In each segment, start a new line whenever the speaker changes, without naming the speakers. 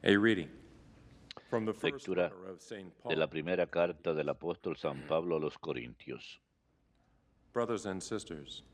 A reading from the first
Lectura
letter of St.
de la
Paul.
primera carta del apóstol San Pablo a los Corintios.
Brothers and sisters,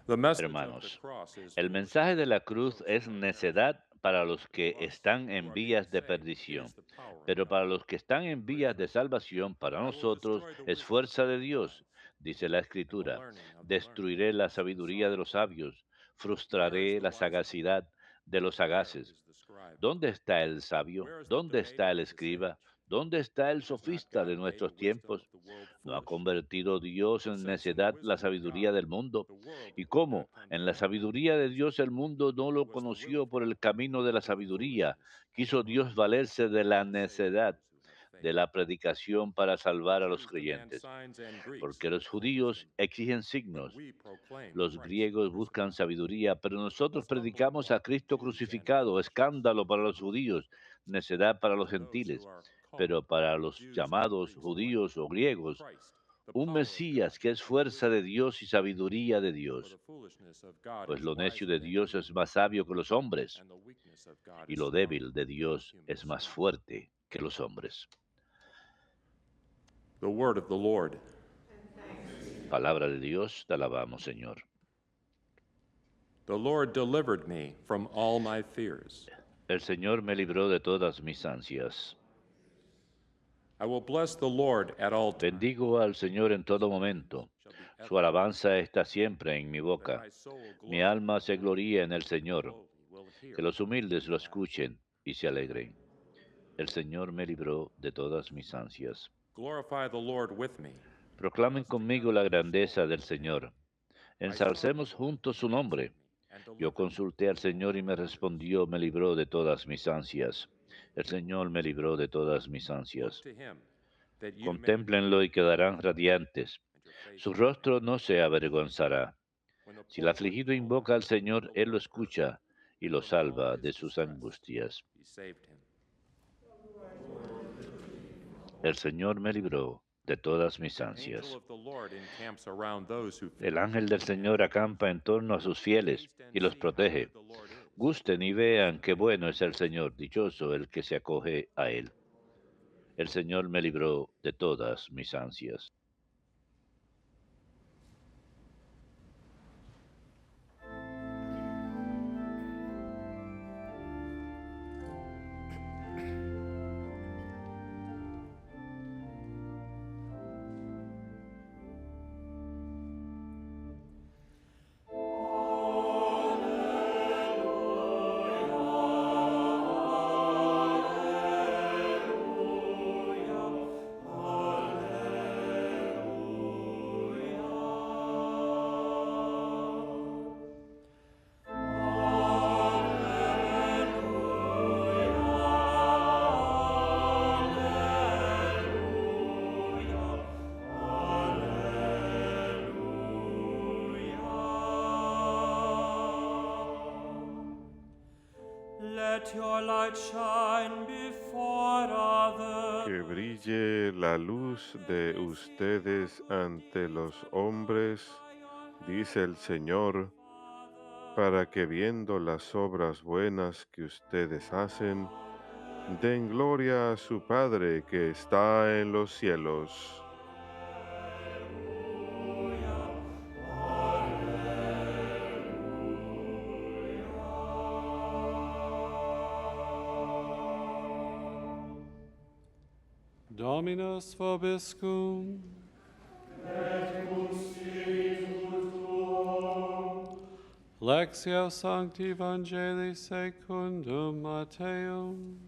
the message of the
Hermanos,
cross is
el
foolishness
mensaje de la
to
cruz
those
es
who are perishing,
necedad para los
but
que
to us
están
who
en
are being
vías de
saved, it is
perdición,
the power of
pero
God.
para los que están en
For
vías de
even
salvación, para
I will
nosotros
destroy the
es
wisdom of
fuerza
the
de Dios,
wise
dice la
and the
Escritura.
learning of the learned.
Destruiré la
Said the
sabiduría de los
psalmist.
sabios,
Where is
frustraré
the
la
wise man?
sagacidad de los
Where
sagaces.
is the scribe?
¿Dónde está el sabio?
Where is the
¿Dónde está
debater
el
of the
escriba?
sage?
¿Dónde está el
Has not
sofista de
God made the
nuestros
wisdom
tiempos?
of the world
¿No ha
foolish?
convertido Dios
But
en
since in the
necedad la
wisdom of
sabiduría
God,
del mundo?
the world
¿Y
did not
cómo?
come to
En la
know him,
sabiduría de Dios el mundo no
he
lo
was the will
conoció
of
por el
God,
camino de la
made
sabiduría.
foolishness of
Quiso
God,
Dios valerse de la
to save
necedad
those who have
de
faith.
la predicación para
The
salvar a los
Jews demand
creyentes,
signs and Greeks
porque los
prove
judíos
wisdom,
exigen
but
signos,
we proclaim
los
Christ
griegos buscan
crucified,
sabiduría, pero
a
nosotros
stumbling
predicamos a
block to
Cristo
Jews and
crucificado,
foolishness
escándalo para los judíos, necedad para los
to those who
gentiles.
are
Pero
called,
para los
Jews and
llamados
Greeks alike.
judíos o griegos,
Christ, the
un
power of God
Mesías que es
and the
fuerza
wisdom
de
of God.
Dios y sabiduría de
For the
Dios,
foolishness of God
pues
is
lo necio
wiser
de
than
Dios es
human
más sabio que los
wisdom,
hombres,
and the weakness of God
y
is
lo débil
stronger
de
than
Dios
human
es más
strength.
fuerte que los hombres.
The word of the Lord.
Palabra de Dios, te alabamos, Señor.
The Lord delivered me from all my fears.
El Señor me libró de todas mis ansias.
I will bless the Lord at all times.
Bendigo al Señor en
His
todo
praise
momento.
shall be
Su
ever in my
alabanza
mouth.
está siempre en mi
Let
boca.
my soul
Mi
glory in
alma
the
se
Lord.
gloría en el
The
Señor.
lowly will
Que
hear
los
and
humildes
be
lo
glad.
escuchen y se alegren. El Señor me libró de todas mis ansias.
Glorify the Lord with me. Let
Proclamen
us
conmigo
together
la
exalt
grandeza del
his name.
Señor.
I sought the
Ensalcemos
Lord,
juntos
and
su
he answered
nombre.
me, and
Yo
delivered me
consulté al
from all
Señor y
my
me
fears.
respondió, me libró de todas mis ansias. El Señor me libró de todas mis
Look
ansias.
to him, that you may
Contémplenlo y
be
quedarán
radiant,
radiantes.
and your face
Su
shall
rostro
shine
no
like
se
the sun.
avergonzará.
When the
Si el
poor one
afligido
called,
invoca al
the
Señor, Él lo
Lord heard,
escucha y
and
lo
from all
salva
his
de sus
distress
angustias.
he saved him.
El Señor me libró de todas mis
The angel
ansias.
of the Lord encamps around those who
El
fear him,
ángel del
and
Señor
delivers
acampa
them.
en torno a sus fieles
Taste and
y los
see how good
protege.
the Lord is.
Gusten y
He is
vean qué
faithful
bueno
and
es el
just.
Señor, dichoso el que se acoge a Él. El Señor me libró de todas mis ansias.
Let your light shine before others.
Que brille la luz de ustedes ante los hombres, dice el Señor, para que viendo las obras buenas que ustedes hacen, den gloria a su Padre que está en los cielos.
Dominus vobiscum. Lectio Sancti Evangelii secundum Matteum.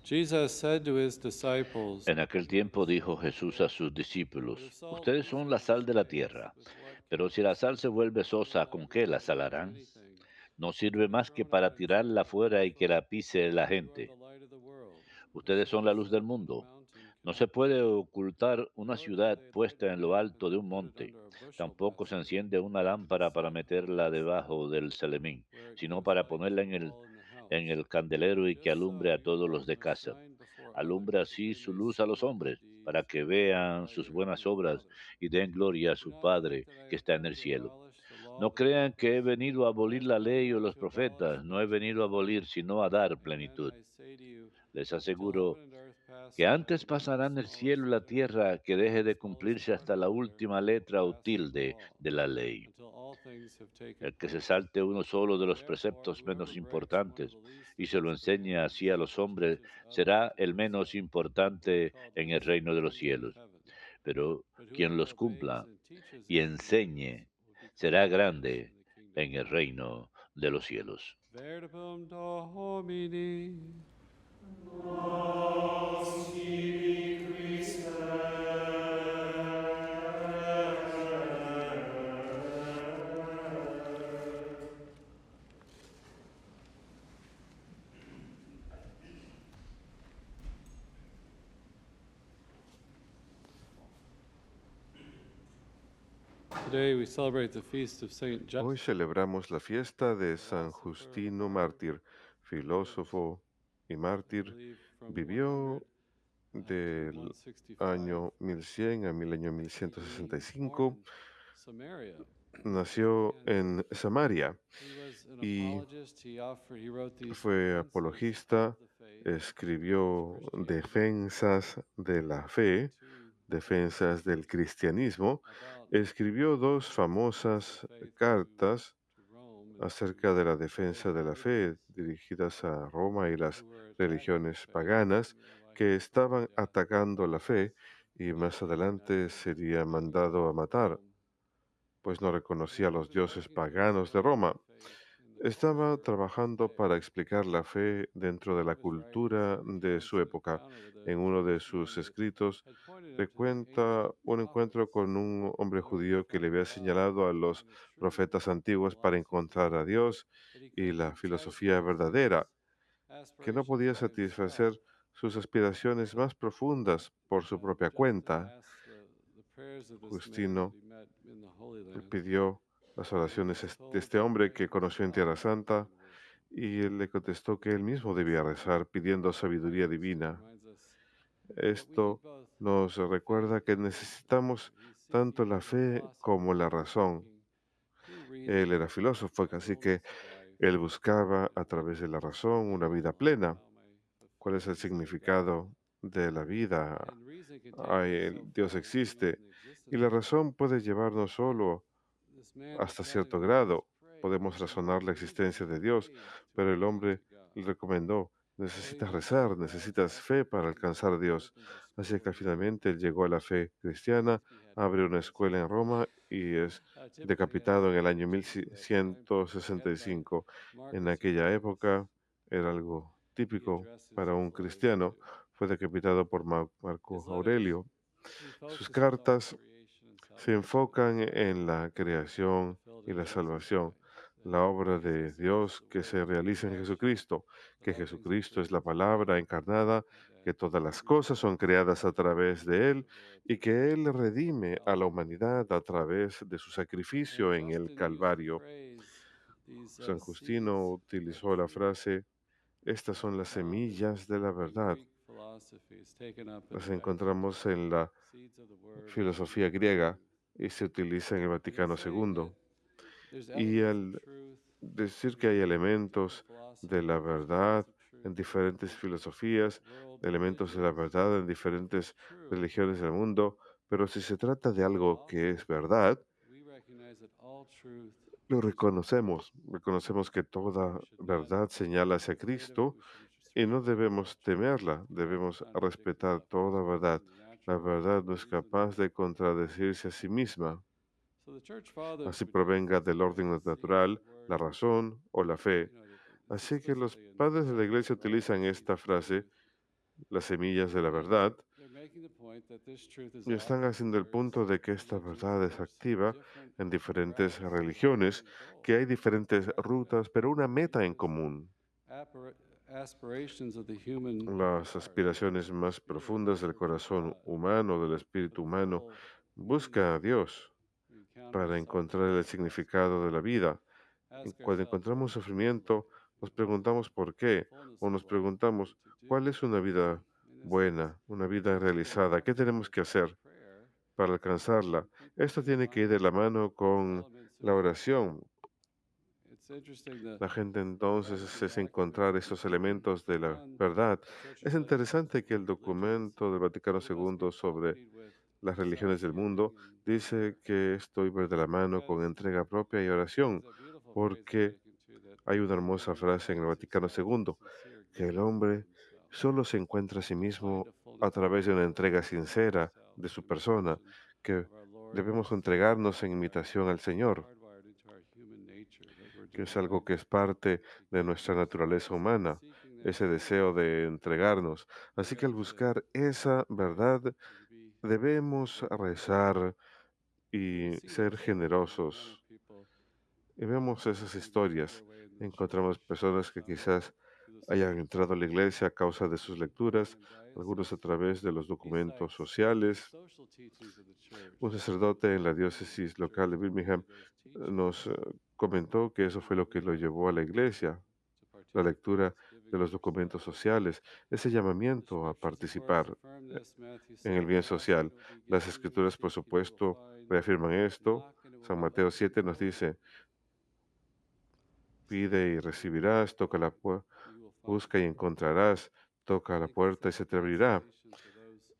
Jesus said to his disciples,
En aquel tiempo dijo Jesús a sus discípulos, ustedes son la sal de la tierra, pero si la sal se vuelve sosa, ¿con qué la salarán? No sirve más que para tirarla fuera y que la pise la gente. Ustedes son la luz del mundo. No se puede ocultar una ciudad puesta en lo alto de un monte. Tampoco se enciende una lámpara para meterla debajo del celemín, sino para ponerla en el candelero y que alumbre a todos los de casa. Alumbra así su luz a los hombres, para que vean sus buenas obras y den gloria a su Padre que está en el cielo. No crean que he venido a abolir la ley o los profetas. No he venido a abolir, sino a dar plenitud. Les aseguro que antes pasarán el cielo y la tierra que deje de cumplirse hasta la última letra o tilde de la ley. El que se salte uno solo de los preceptos menos importantes y se lo enseñe así a los hombres será el menos importante en el reino de los cielos. Pero quien los cumpla y enseñe será grande en el reino de los cielos.
Verbum Domini. Today we celebrate the feast of Saint
Hoy
Justin.
celebramos la fiesta de San Justino Mártir, filósofo y mártir. Vivió del año 1100 a año 1165. Nació en Samaria y fue apologista, escribió defensas de la fe, defensas del cristianismo, escribió dos famosas cartas acerca de la defensa de la fe dirigidas a Roma y las religiones paganas que estaban atacando la fe y más adelante sería mandado a matar, pues no reconocía a los dioses paganos de Roma. Estaba trabajando para explicar la fe dentro de la cultura de su época. En uno de sus escritos recuenta un encuentro con un hombre judío que le había señalado a los profetas antiguos para encontrar a Dios y la filosofía verdadera, que no podía satisfacer sus aspiraciones más profundas por su propia cuenta. Justino pidió las oraciones de este hombre que conoció en Tierra Santa y él le contestó que él mismo debía rezar pidiendo sabiduría divina. Esto nos recuerda que necesitamos tanto la fe como la razón. Él era filósofo, así que él buscaba a través de la razón una vida plena. ¿Cuál es el significado de la vida? Dios existe y la razón puede llevarnos solo hasta cierto grado. Podemos razonar la existencia de Dios, pero el hombre le recomendó, necesitas rezar, necesitas fe para alcanzar a Dios. Así que finalmente él llegó a la fe cristiana, abre una escuela en Roma y es decapitado en el año 1165. En aquella época era algo típico para un cristiano. Fue decapitado por Marco Aurelio. Sus cartas se enfocan en la creación y la salvación, la obra de Dios que se realiza en Jesucristo, que Jesucristo es la palabra encarnada, que todas las cosas son creadas a través de Él y que Él redime a la humanidad a través de su sacrificio en el Calvario. San Justino utilizó la frase, estas son las semillas de la verdad. Las encontramos en la filosofía griega y se utiliza en el Vaticano II. Y al decir que hay elementos de la verdad en diferentes filosofías, elementos de la verdad en diferentes religiones del mundo, pero si se trata de algo que es verdad, lo reconocemos que toda verdad señala hacia Cristo y no debemos temerla, debemos respetar toda verdad. La verdad no es capaz de contradecirse a sí misma, así provenga del orden natural, la razón o la fe. Así que los padres de la iglesia utilizan esta frase, las semillas de la verdad, y están haciendo el punto de que esta verdad es activa en diferentes religiones, que hay diferentes rutas, pero una meta en común. Las aspiraciones más profundas del corazón humano, del espíritu humano, busca a Dios para encontrar el significado de la vida. Cuando encontramos sufrimiento, nos preguntamos por qué, o nos preguntamos cuál es una vida buena, una vida realizada, qué tenemos que hacer para alcanzarla. Esto tiene que ir de la mano con la oración.
It's interesting that
La gente entonces es
Vatican
encontrar esos elementos de la
I,
verdad.
the Church
Es
relates
interesante que
to
el
religions
documento del Vaticano
who must be
II sobre
accompanied with
las religiones del mundo
self-giving and
dice
prayer.
que esto iba de la mano con
Because
entrega propia y
there's
oración,
a beautiful phrase in
porque
Vatican II that
hay una hermosa
man
frase en el
finds
Vaticano
himself in a
II,
sincere
que el
giving of
hombre
himself,
solo se encuentra a sí
to find
mismo
a
a
fullness of
través de una
joy
entrega
within
sincera
ourselves
de su
through
persona,
imitation
que
of our Lord
debemos
Jesus
entregarnos
Christ,
en imitación al Señor,
hardwired into our human nature, that we're
que es algo
desiring
que es parte
to
de
give
nuestra
to others,
naturaleza humana,
seeking that
ese
through
deseo
giving
de entregarnos.
we'll
Así
be
que al
able to
buscar esa verdad,
and be
debemos rezar
and we
y
see
ser
this in the manner
generosos.
people
Y vemos esas
have inserted
historias.
their way into the
Encontramos
church,
personas que
some
quizás
through the
hayan
social
entrado a la iglesia a causa de sus lecturas,
Birmingham
algunos a
diocese.
través de los
He
documentos
cites the
sociales.
social teachings of the church
Un
as
sacerdote en la
motivating
diócesis
the church
local de
to
Birmingham
obey those
nos
teachings
comentó que eso fue lo que lo llevó a la iglesia,
to
la
participate in
lectura
its
de
giving of
los documentos
ourselves.
sociales, ese
The
llamamiento a
scriptures, of course,
participar
affirm this. Matthew
en el
7,
bien
ask and
social.
it will be
Las
given you,
escrituras, por
seek and you will
supuesto,
find,
reafirman esto.
knock and it will
San
be
Mateo
opened
7 nos
for you.
dice,
Seek
pide y
and you will
recibirás, toca
find,
la puerta,
you will find.
busca y encontrarás, toca
I
a la
think that's
puerta y
a
se te abrirá.
consolation to those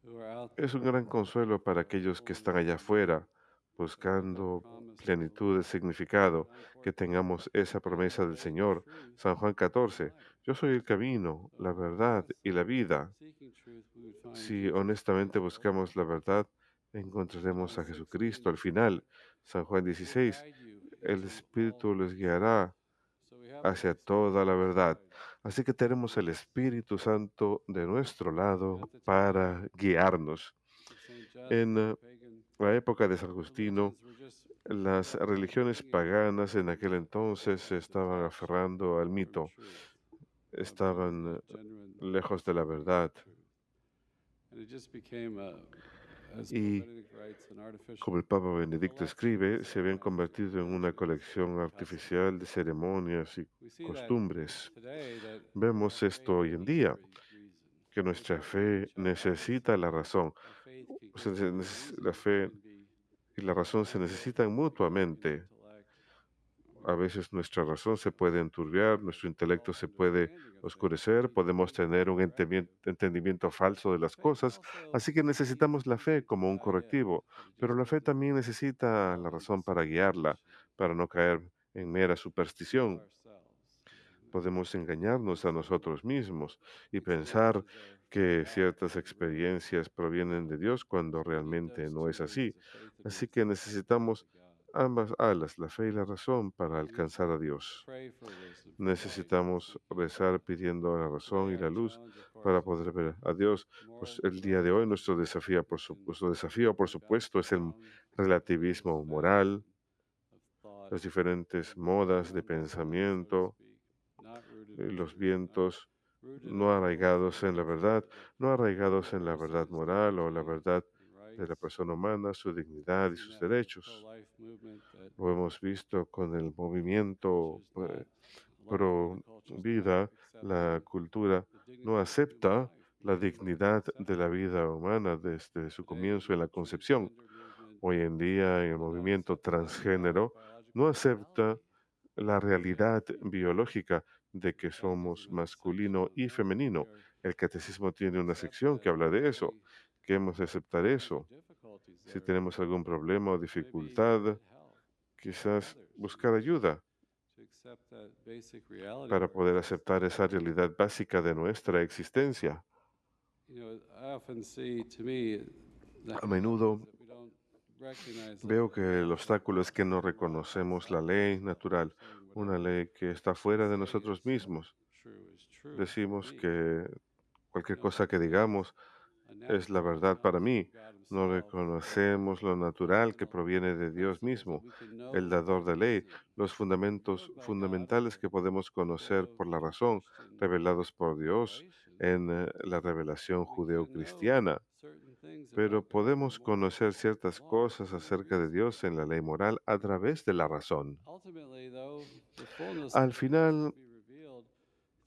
who are out
Es un
there
gran consuelo para
looking for
aquellos que están
fullness
allá
and meaning,
afuera,
that we have that
buscando
promise of the
plenitud de
Lord.
significado,
John
que
14,
tengamos esa
I am the
promesa del
way, the
Señor.
truth,
San Juan
and the
14,
light.
yo soy el camino,
So
la verdad y la
honestly
vida.
seeking truth, we would find
Si
Jesus
honestamente
Christ
buscamos la
ultimately.
verdad, encontraremos
John
a Jesucristo
16,
al final. San Juan
will
16,
guide you
el
into all
Espíritu les
truth.
guiará
So we have the
hacia
Holy Spirit
toda
on
la
our
verdad.
side.
Así que tenemos el Espíritu Santo de nuestro lado
At the time
para guiarnos.
of Saint Justin,
En
the pagan
la época de San Agustino,
religions were just
las religiones
clinging to
paganas en aquel
myths
entonces se
and
estaban
detached
aferrando al
from
mito,
truth, abandoning
estaban
the genuine
lejos de la
meaning of
verdad.
truth. And it just became as Pope
Y
Benedict writes, an
como
artificial
el Papa Benedicto
collection of
escribe, se habían
ceremonies and
convertido en una
conventions
colección
and customs.
artificial de ceremonias y
We see that
costumbres.
today that our
Vemos esto
faith
hoy en
needs
día,
reason.
que
We
nuestra
can find
fe
each other.
necesita la razón.
Our faith can
La fe
can be
y la razón se
muddled
necesitan
between the
mutuamente.
intellect
A
or
veces nuestra razón se puede enturbiar, nuestro intelecto se puede
understanding of things that
oscurecer,
lead to
podemos
things that are
tener un
corrective.
entendimiento falso de
But
las
faith
cosas,
also
así que
needs
necesitamos la fe
reason to
como un
guide it,
correctivo,
that it
pero
just
la fe
doesn't
también necesita
fall
la
into
razón para guiarla,
superstition,
para no caer en mera
fool
superstición.
ourselves.
Podemos engañarnos a
So
nosotros mismos y pensar
experiences are from
que
God
ciertas
when really
experiencias provienen de Dios cuando
so we need
realmente
those
no
two
es
wings,
así.
the faith that
Así
leads
que
to faith that leads to
necesitamos
God.
ambas alas, la fe y la razón, para
We need
alcanzar a
to
Dios.
pray for wisdom, for light,
Necesitamos
seeking God.
rezar pidiendo la razón
Today
y la
our
luz
challenge, of
para
course, is
poder ver a Dios.
more
Pues el día de hoy nuestro
relativism.
desafío,
We can
nuestro desafío, por
bounce
supuesto, es el
around various
relativismo
fads
moral,
of thought
las diferentes
that move from
modas de
one boat to another, so to
pensamiento,
speak, not rooted in
los
truth, not
vientos
rooted in
no
the moral
arraigados en la
foundations
verdad,
of
no
a
arraigados en la verdad
person's
moral o la
dignity
verdad
and
de la
rights.
persona humana, su
We've
dignidad y
seen
sus
that with the
derechos.
pro-life movement that
Lo hemos visto con el movimiento
choose not, a lot of other
pro
cultures not
vida, la
accepting
cultura
the
no
dignity of human
acepta
life,
la
being
dignidad de la
conception.
vida humana desde su
Today, the
comienzo en la concepción.
transgender movement
Hoy en día, en el
will not
movimiento
accept that
transgénero, no
biological
acepta la
reality.
realidad biológica de que
The catechism
somos
has a
masculino
section on
y
that, that we
femenino.
are
El catecismo
to
tiene una
accept
sección
that
que habla
if we
de
have
eso,
any
que hemos de aceptar
problems or
eso.
difficulties
Si
there,
tenemos algún problema o
maybe
dificultad,
get help from
quizás
others
buscar ayuda
to accept that basic reality of
para
our
poder aceptar
existence.
esa realidad básica de nuestra existencia.
You know, I often see, to me, the
A
hang up is
menudo
that we don't recognize that
veo
the
que el
natural
obstáculo es
law,
que no
certain laws
reconocemos la
outside of
ley
ourselves,
natural,
saying
una
whatever
ley que está
we
fuera de
say
nosotros mismos.
is true for
Decimos
me.
que cualquier
We don't
cosa que
recognize
digamos
a
es la
natural
verdad para
counsel
mí.
of God
No
Himself,
reconocemos lo natural que
fundamental
proviene de Dios
principles that
mismo,
we can
el
know
dador
by
de ley,
reason,
los fundamentos
revealed by God in
fundamentales
the
que podemos conocer
Judeo
por la razón,
Christian
revelados por Dios
revelation.
en la revelación
But we can know
judeocristiana.
certain things
Pero
about God in the
podemos
moral
conocer ciertas
law
cosas
through
acerca de
reason.
Dios en la ley moral a través de la razón.
Ultimately, though, the fullness
Al
of these will
final,
be revealed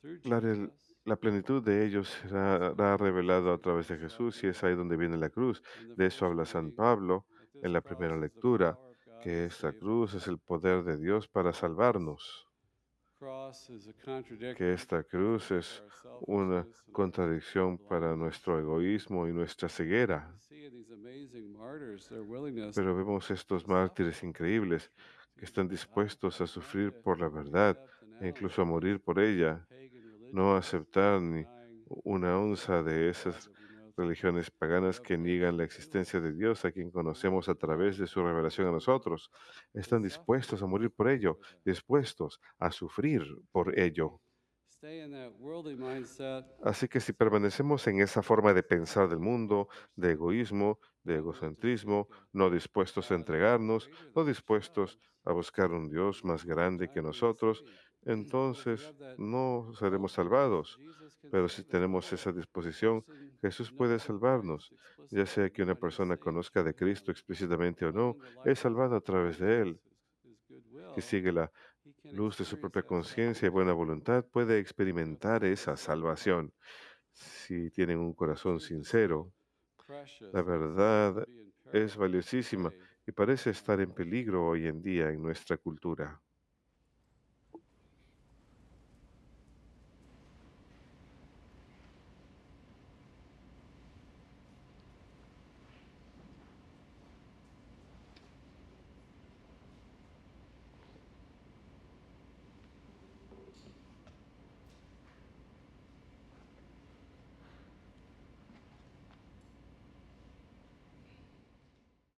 through
la, rel-
Jesus,
la plenitud de ellos será revelado a través de Jesús y es ahí donde viene la cruz.
and the
De eso
first
habla San
way
Pablo
that this
en la primera
crosses the
lectura,
power of
que
to
esta
save
cruz
us.
es el poder de Dios para salvarnos,
Cross is a
que
contradiction
esta cruz
for
es
our
una
selfishness and our
contradicción para
blindness.
nuestro egoísmo y nuestra ceguera.
We see in these amazing martyrs their willingness
Pero vemos estos
to suffer,
mártires increíbles que están dispuestos a
not
sufrir
to
por la verdad
accept an
e
ounce
incluso a
of these
morir por ella,
pagan
no
religions,
aceptar ni
denying
una
the
onza
existence
de
of God
esas
that we know through His
religiones paganas que niegan la
revelation to us.
existencia de Dios a quien
They're
conocemos
willing
a
to
través
die
de
for
su
what they
revelación a
believe,
nosotros.
to
Están
suffer
dispuestos a morir por ello,
for that.
dispuestos a sufrir por
If we
ello.
stay in that worldly mindset,
Así que si permanecemos en esa forma de pensar del mundo,
of
de
ourselves,
egoísmo, de
not willing to
egocentrismo,
seek
no dispuestos a
God
entregarnos,
greater
no
than
dispuestos
ourselves,
a buscar un Dios más
we'll
grande que
die for the
nosotros,
city. But if we
entonces
have that
no seremos
self-awareness,
salvados.
Jesus can
Pero si
save us.
tenemos
Whether
esa
a
disposición,
person
Jesús puede
knows of Christ
salvarnos. Ya
explicitly
sea
or
que una
not, He's
persona
saved
conozca de
through
Cristo
Him.
explícitamente o no,
Following the light
es
of His
salvado a
own
través de
conscience,
Él.
His
Que
goodwill,
sigue la
He can
luz de su
experience
propia
that
conciencia y
salvation
buena voluntad, puede
without
experimentar esa
losing the light.
salvación. Si tienen un
The
corazón
truth is so
sincero, la
precious, and it seems to
verdad
be in
es
peril
valiosísima
today
y parece
in our
estar en
culture.
peligro hoy en día en nuestra cultura.